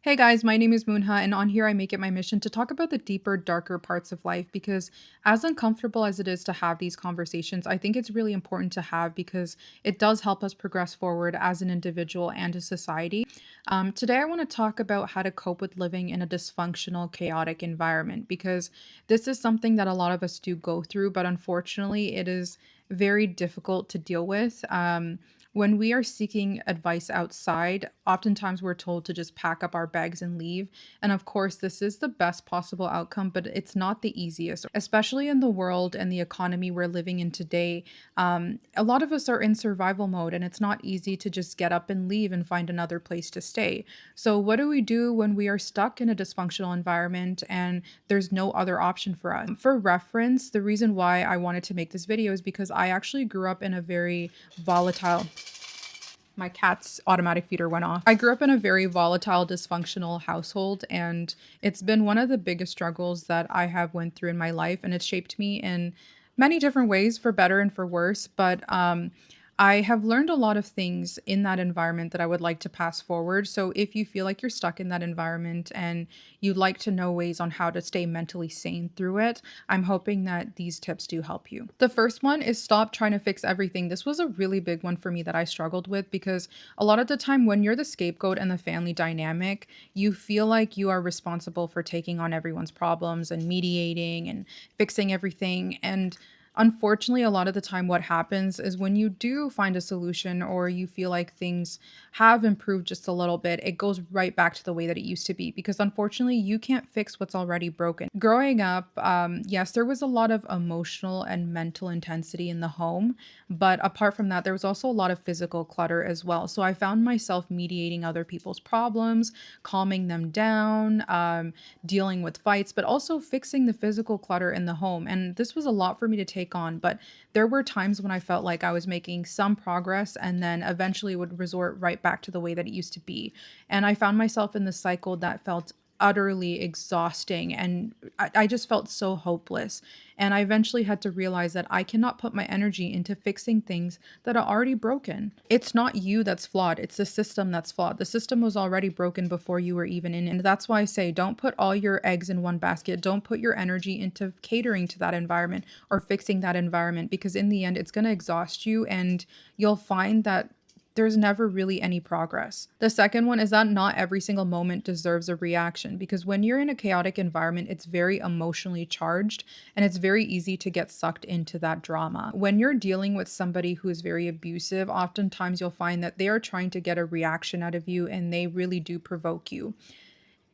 Hey guys, my name is Moonha, and on here I make it my mission to talk about the deeper, darker parts of life because, as uncomfortable as it is to have these conversations, I think it's really important to have because it does help us progress forward as an individual and a society. Today, I want to talk about how to cope with living in a dysfunctional, chaotic environment because this is something that a lot of us do go through, but unfortunately, it is very difficult to deal with. When we are seeking advice outside, oftentimes we're told to just pack up our bags and leave. And of course, this is the best possible outcome, but it's not the easiest, especially in the world and the economy we're living in today. A lot of us are in survival mode, and it's not easy to just get up and leave and find another place to stay. So, what do we do when we are stuck in a dysfunctional environment and there's no other option for us? For reference, the reason why I wanted to make this video is because I actually grew up in a very volatile my cat's automatic feeder went off. I grew up in a very volatile, dysfunctional household, and it's been one of the biggest struggles that I have went through in my life, and it's shaped me in many different ways, for better and for worse. But I have learned a lot of things in that environment that I would like to pass forward. So if you feel like you're stuck in that environment and you'd like to know ways on how to stay mentally sane through it, I'm hoping that these tips do help you. The first one is stop trying to fix everything. This was a really big one for me that I struggled with because a lot of the time when you're the scapegoat and the family dynamic, you feel like you are responsible for taking on everyone's problems and mediating and fixing everything. And unfortunately, a lot of the time, what happens is when you do find a solution or you feel like things have improved just a little bit, it goes right back to the way that it used to be because unfortunately, you can't fix what's already broken. Growing up, yes, there was a lot of emotional and mental intensity in the home, but apart from that, there was also a lot of physical clutter as well. So I found myself mediating other people's problems, calming them down, dealing with fights, but also fixing the physical clutter in the home. And this was a lot for me to take on, but there were times when I felt like I was making some progress and then eventually would resort right back to the way that it used to be. And I found myself in the cycle that felt utterly exhausting and I just felt so hopeless. And I eventually had to realize that I cannot put my energy into fixing things that are already broken. It's not you that's flawed, it's the system that's flawed. The system was already broken before you were even in it. And that's why I say don't put all your eggs in one basket. Don't put your energy into catering to that environment or fixing that environment because in the end it's going to exhaust you and you'll find that there's never really any progress. The second one is that not every single moment deserves a reaction because when you're in a chaotic environment, it's very emotionally charged and it's very easy to get sucked into that drama. When you're dealing with somebody who is very abusive, oftentimes you'll find that they are trying to get a reaction out of you and they really do provoke you.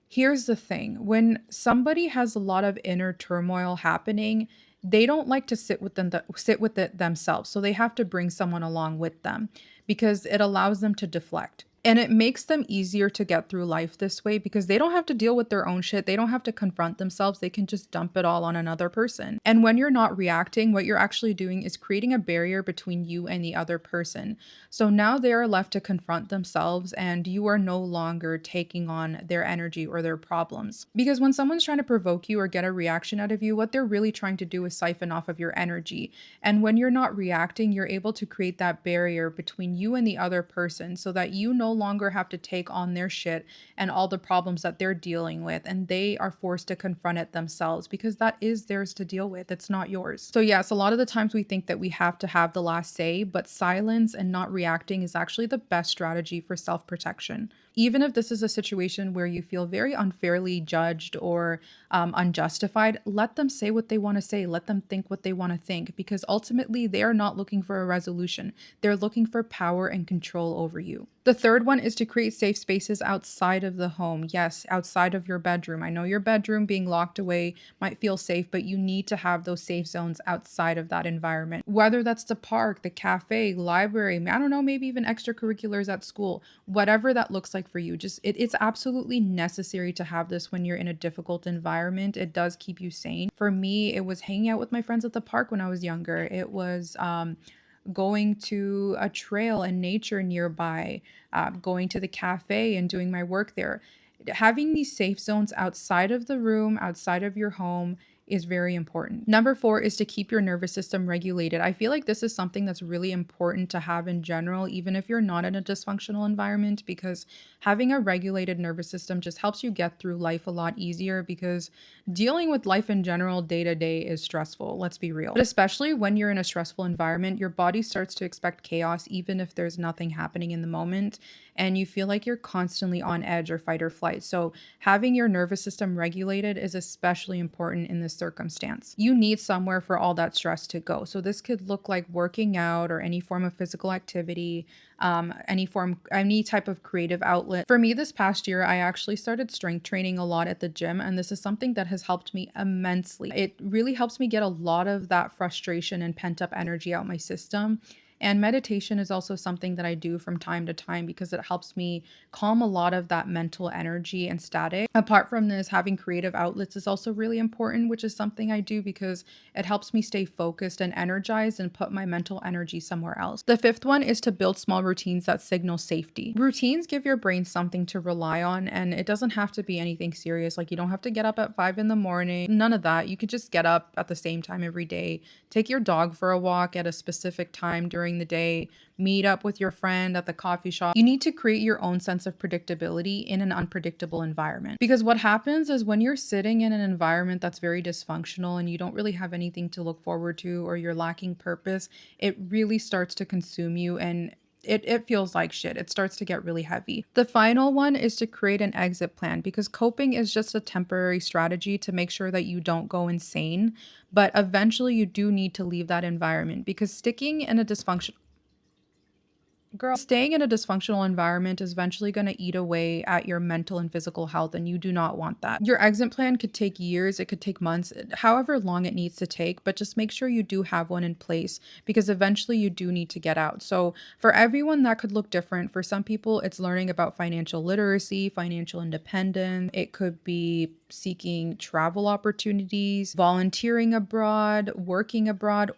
Here's the thing, when somebody has a lot of inner turmoil happening, they don't like to sit with it themselves. So they have to bring someone along with them because it allows them to deflect. And it makes them easier to get through life this way because they don't have to deal with their own shit. They don't have to confront themselves. They can just dump it all on another person. And when you're not reacting, what you're actually doing is creating a barrier between you and the other person. So now they are left to confront themselves, and you are no longer taking on their energy or their problems. Because when someone's trying to provoke you or get a reaction out of you, what they're really trying to do is siphon off of your energy. And when you're not reacting, you're able to create that barrier between you and the other person so that you no longer have to take on their shit and all the problems that they're dealing with. And they are forced to confront it themselves because that is theirs to deal with. It's not yours. So, yes, a lot of the times we think that we have to have the last say, but silence and not reacting is actually the best strategy for self protection. Even if this is a situation where you feel very unfairly judged or unjustified, let them say what they want to say. Let them think what they want to think because ultimately they are not looking for a resolution. They're looking for power and control over you. The third one is to create safe spaces outside of the home. Yes, outside of your bedroom. I know your bedroom being locked away might feel safe, but you need to have those safe zones outside of that environment. Whether that's the park, the cafe, library, I don't know, maybe even extracurriculars at school, whatever that looks like for you. Just it's absolutely necessary to have this when you're in a difficult environment. It does keep you sane. For me, it was hanging out with my friends at the park when I was younger. It was going to a trail and nature nearby, going to the cafe and doing my work there. Having these safe zones outside of the room, outside of your home, is very important. Number 4 is to keep your nervous system regulated. I feel like this is something that's really important to have in general, even if you're not in a dysfunctional environment, because having a regulated nervous system just helps you get through life a lot easier because dealing with life in general day to day is stressful, let's be real. But especially when you're in a stressful environment, your body starts to expect chaos even if there's nothing happening in the moment, and you feel like you're constantly on edge or fight or flight. So, having your nervous system regulated is especially important in this circumstance. You need somewhere for all that stress to go. So, this could look like working out or any form of physical activity, any type of creative outlet. For me, this past year, I actually started strength training a lot at the gym, and this is something that has helped me immensely. It really helps me get a lot of that frustration and pent up energy out my system. And meditation is also something that I do from time to time because it helps me calm a lot of that mental energy and static. Apart from this, having creative outlets is also really important, which is something I do because it helps me stay focused and energized and put my mental energy somewhere else. The fifth one is to build small routines that signal safety. Routines give your brain something to rely on, and it doesn't have to be anything serious. Like, you don't have to get up at 5 in the morning, none of that. You could just get up at the same time every day, take your dog for a walk at a specific time during the day, meet up with your friend at the coffee shop. You need to create your own sense of predictability in an unpredictable environment. Because what happens is when you're sitting in an environment that's very dysfunctional and you don't really have anything to look forward to or you're lacking purpose, it really starts to consume you and it feels like shit. It starts to get really heavy. The final one is to create an exit plan because coping is just a temporary strategy to make sure that you don't go insane. But eventually, you do need to leave that environment because staying in a dysfunctional environment is eventually going to eat away at your mental and physical health, and you do not want that. Your exit plan could take years, it could take months, however long it needs to take, but just make sure you do have one in place because eventually you do need to get out. So, for everyone, that could look different. For some people, it's learning about financial literacy, financial independence. It could be seeking travel opportunities, volunteering abroad, working abroad,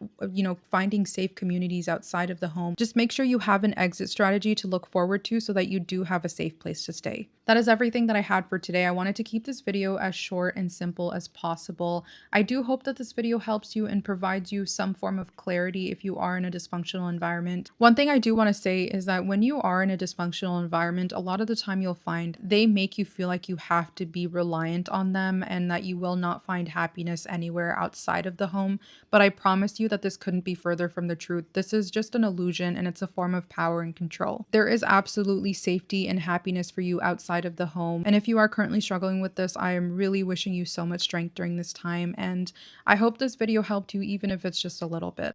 finding safe communities outside of the home. Just make sure you have an exit strategy to look forward to so that you do have a safe place to stay. That is everything that I had for today. I wanted to keep this video as short and simple as possible. I do hope that this video helps you and provides you some form of clarity if you are in a dysfunctional environment. One thing I do want to say is that when you are in a dysfunctional environment, a lot of the time you'll find they make you feel like you have to be reliant on them and that you will not find happiness anywhere outside of the home. But I promise you that this couldn't be further from the truth. This is just an illusion and it's a form of power and control. There is absolutely safety and happiness for you outside of the home. And if you are currently struggling with this, I am really wishing you so much strength during this time. And I hope this video helped you, even if it's just a little bit.